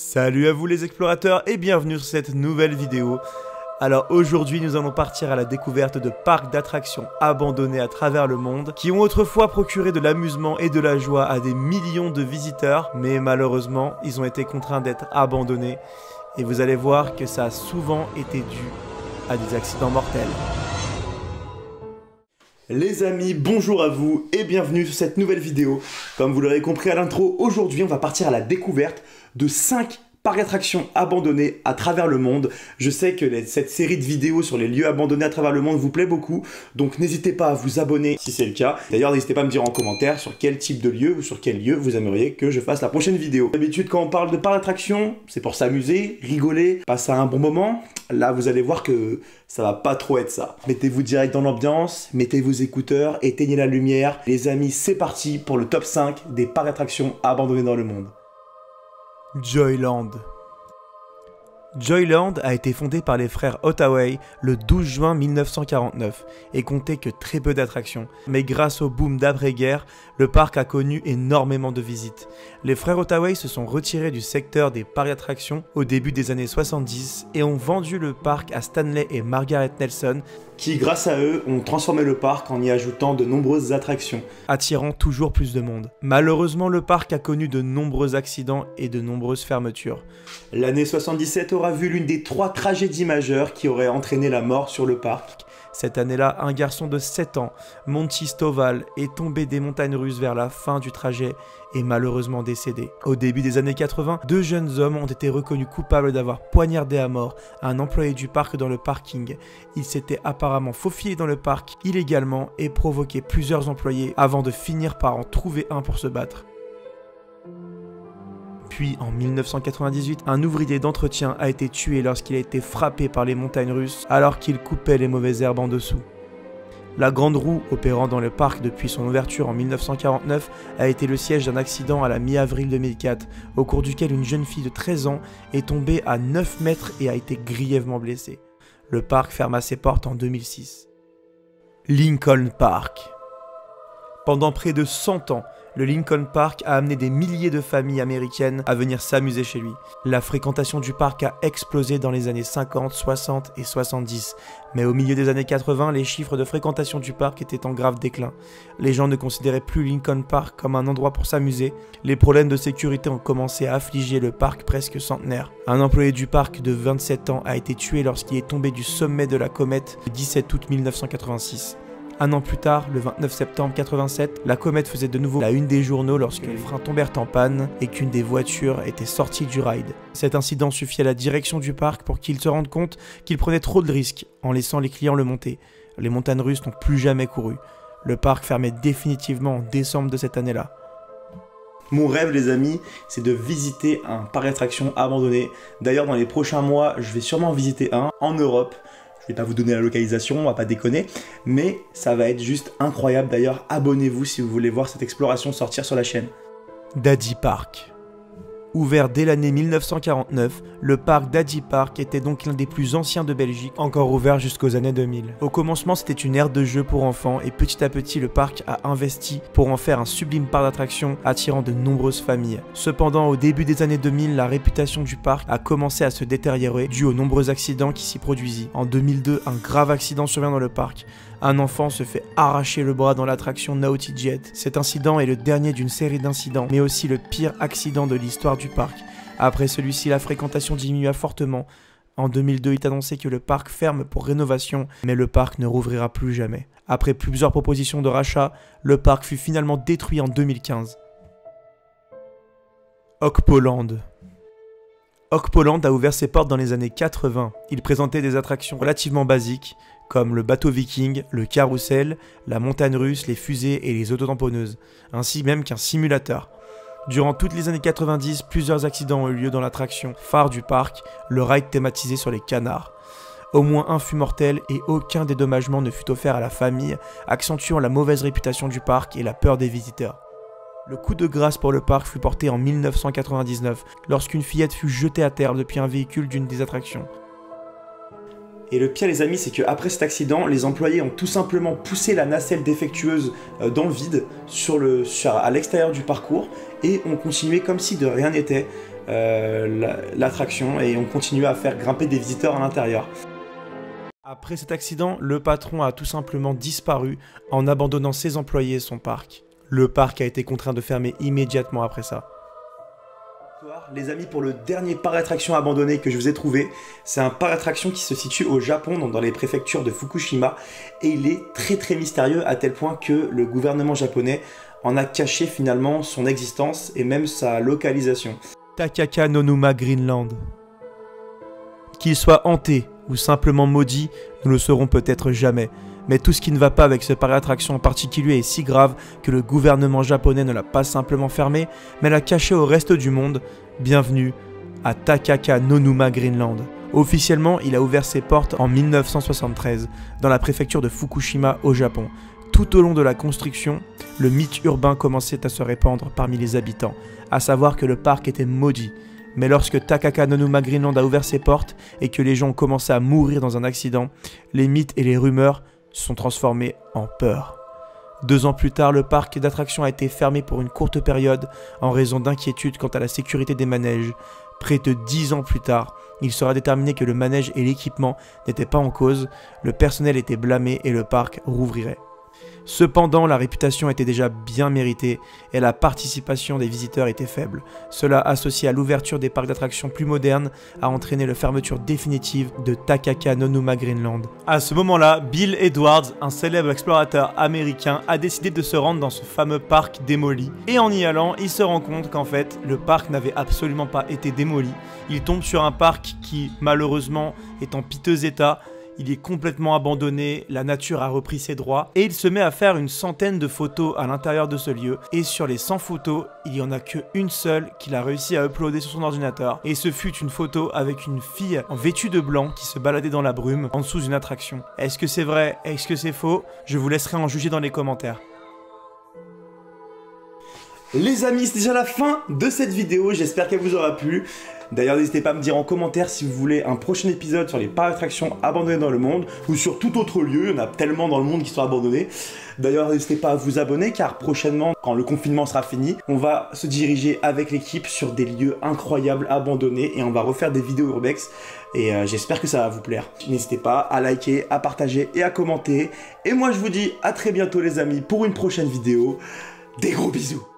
Salut à vous les explorateurs et bienvenue sur cette nouvelle vidéo. Alors aujourd'hui nous allons partir à la découverte de parcs d'attractions abandonnés à travers le monde qui ont autrefois procuré de l'amusement et de la joie à des millions de visiteurs, mais malheureusement ils ont été contraints d'être abandonnés et vous allez voir que ça a souvent été dû à des accidents mortels. Les amis, bonjour à vous et bienvenue sur cette nouvelle vidéo. Comme vous l'aurez compris à l'intro, aujourd'hui on va partir à la découverte de 5 parcs d'attractions abandonnés à travers le monde. Je sais que cette série de vidéos sur les lieux abandonnés à travers le monde vous plaît beaucoup, donc n'hésitez pas à vous abonner si c'est le cas. D'ailleurs, n'hésitez pas à me dire en commentaire sur quel type de lieu ou sur quel lieu vous aimeriez que je fasse la prochaine vidéo. D'habitude, quand on parle de parcs d'attractions, c'est pour s'amuser, rigoler, passer un bon moment. Là, vous allez voir que ça va pas trop être ça. Mettez-vous direct dans l'ambiance, mettez vos écouteurs, éteignez la lumière. Les amis, c'est parti pour le top 5 des parcs d'attractions abandonnés dans le monde. Joyland. Joyland a été fondé par les frères Ottaway le 12 juin 1949 et comptait que très peu d'attractions. Mais grâce au boom d'après-guerre, le parc a connu énormément de visites. Les frères Ottaway se sont retirés du secteur des parcs d'attractions au début des années 70 et ont vendu le parc à Stanley et Margaret Nelson qui, grâce à eux, ont transformé le parc en y ajoutant de nombreuses attractions, attirant toujours plus de monde. Malheureusement, le parc a connu de nombreux accidents et de nombreuses fermetures. L'année 77 aura vu l'une des 3 tragédies majeures qui auraient entraîné la mort sur le parc. Cette année-là, un garçon de 7 ans, Monty Stovall, est tombé des montagnes russes vers la fin du trajet et malheureusement décédé. Au début des années 80, 2 jeunes hommes ont été reconnus coupables d'avoir poignardé à mort un employé du parc dans le parking. Ils s'étaient apparemment faufilés dans le parc illégalement et provoqué plusieurs employés avant de finir par en trouver un pour se battre. Puis, en 1998, un ouvrier d'entretien a été tué lorsqu'il a été frappé par les montagnes russes alors qu'il coupait les mauvaises herbes en dessous. La Grande Roue, opérant dans le parc depuis son ouverture en 1949, a été le siège d'un accident à la mi-avril 2004, au cours duquel une jeune fille de 13 ans est tombée à 9 mètres et a été grièvement blessée. Le parc ferma ses portes en 2006. Lincoln Park. Pendant près de 100 ans, le Lincoln Park a amené des milliers de familles américaines à venir s'amuser chez lui. La fréquentation du parc a explosé dans les années 50, 60 et 70. Mais au milieu des années 80, les chiffres de fréquentation du parc étaient en grave déclin. Les gens ne considéraient plus Lincoln Park comme un endroit pour s'amuser. Les problèmes de sécurité ont commencé à affliger le parc presque centenaire. Un employé du parc de 27 ans a été tué lorsqu'il est tombé du sommet de la comète le 17 août 1986. Un an plus tard, le 29 septembre 1987, la comète faisait de nouveau la une des journaux lorsque les freins tombèrent en panne et qu'une des voitures était sortie du ride. Cet incident suffit à la direction du parc pour qu'ils se rendent compte qu'ils prenaient trop de risques en laissant les clients le monter. Les montagnes russes n'ont plus jamais couru. Le parc fermait définitivement en décembre de cette année-là. Mon rêve, les amis, c'est de visiter un parc d'attractions abandonné. D'ailleurs, dans les prochains mois, je vais sûrement en visiter un en Europe. Je vais pas vous donner la localisation, on va pas déconner, mais ça va être juste incroyable. D'ailleurs, abonnez-vous si vous voulez voir cette exploration sortir sur la chaîne. Daddy Park. Ouvert dès l'année 1949, le parc Daddy Park était donc l'un des plus anciens de Belgique, encore ouvert jusqu'aux années 2000. Au commencement, c'était une aire de jeu pour enfants et petit à petit, le parc a investi pour en faire un sublime parc d'attractions attirant de nombreuses familles. Cependant, au début des années 2000, la réputation du parc a commencé à se détériorer dû aux nombreux accidents qui s'y produisaient. En 2002, un grave accident survient dans le parc. Un enfant se fait arracher le bras dans l'attraction Naughty Jet. Cet incident est le dernier d'une série d'incidents, mais aussi le pire accident de l'histoire du parc. Après celui-ci, la fréquentation diminua fortement. En 2002, il est annoncé que le parc ferme pour rénovation, mais le parc ne rouvrira plus jamais. Après plusieurs propositions de rachat, le parc fut finalement détruit en 2015. Okpoland. Okpoland a ouvert ses portes dans les années 80. Il présentait des attractions relativement basiques, comme le bateau viking, le carrousel, la montagne russe, les fusées et les autotamponneuses, ainsi même qu'un simulateur. Durant toutes les années 90, plusieurs accidents ont eu lieu dans l'attraction phare du parc, le ride thématisé sur les canards. Au moins un fut mortel et aucun dédommagement ne fut offert à la famille, accentuant la mauvaise réputation du parc et la peur des visiteurs. Le coup de grâce pour le parc fut porté en 1999, lorsqu'une fillette fut jetée à terre depuis un véhicule d'une des attractions. Et le pire, les amis, c'est qu'après cet accident, les employés ont tout simplement poussé la nacelle défectueuse dans le vide à l'extérieur du parcours et ont continué comme si de rien n'était. l'attraction et ont continué à faire grimper des visiteurs à l'intérieur. Après cet accident, le patron a tout simplement disparu en abandonnant ses employés et son parc. Le parc a été contraint de fermer immédiatement après ça. Les amis, pour le dernier parc d'attraction abandonné que je vous ai trouvé, c'est un parc d'attraction qui se situe au Japon, donc dans les préfectures de Fukushima, et il est très mystérieux à tel point que le gouvernement japonais en a caché finalement son existence et même sa localisation. Takaka Nonuma Greenland. Qu'il soit hanté ou simplement maudit, nous le saurons peut-être jamais. Mais tout ce qui ne va pas avec ce parc d'attraction en particulier est si grave que le gouvernement japonais ne l'a pas simplement fermé, mais l'a caché au reste du monde. Bienvenue à Takaka Nonuma Greenland. Officiellement, il a ouvert ses portes en 1973, dans la préfecture de Fukushima au Japon. Tout au long de la construction, le mythe urbain commençait à se répandre parmi les habitants, à savoir que le parc était maudit. Mais lorsque Takaka Nonuma Greenland a ouvert ses portes et que les gens ont commencé à mourir dans un accident, les mythes et les rumeurs se sont transformés en peur. 2 ans plus tard, le parc d'attractions a été fermé pour une courte période en raison d'inquiétudes quant à la sécurité des manèges. Près de 10 ans plus tard, il sera déterminé que le manège et l'équipement n'étaient pas en cause, le personnel était blâmé et le parc rouvrirait. Cependant, la réputation était déjà bien méritée et la participation des visiteurs était faible. Cela, associé à l'ouverture des parcs d'attractions plus modernes, a entraîné la fermeture définitive de Takaka Nonuma Greenland. À ce moment-là, Bill Edwards, un célèbre explorateur américain, a décidé de se rendre dans ce fameux parc démoli. Et en y allant, il se rend compte qu'en fait, le parc n'avait absolument pas été démoli. Il tombe sur un parc qui, malheureusement, est en piteux état. Il est complètement abandonné, la nature a repris ses droits et il se met à faire une centaine de photos à l'intérieur de ce lieu. Et sur les 100 photos, il n'y en a qu'une seule qu'il a réussi à uploader sur son ordinateur. Et ce fut une photo avec une fille en vêtue de blanc qui se baladait dans la brume en dessous d'une attraction. Est-ce que c'est vrai? Est-ce que c'est faux? Je vous laisserai en juger dans les commentaires. Les amis, c'est déjà la fin de cette vidéo, j'espère qu'elle vous aura plu. D'ailleurs, n'hésitez pas à me dire en commentaire si vous voulez un prochain épisode sur les parcs d'attractions abandonnés dans le monde ou sur tout autre lieu, il y en a tellement dans le monde qui sont abandonnés. D'ailleurs, n'hésitez pas à vous abonner car prochainement, quand le confinement sera fini, on va se diriger avec l'équipe sur des lieux incroyables abandonnés et on va refaire des vidéos urbex et j'espère que ça va vous plaire. N'hésitez pas à liker, à partager et à commenter. Et moi, je vous dis à très bientôt les amis pour une prochaine vidéo. Des gros bisous!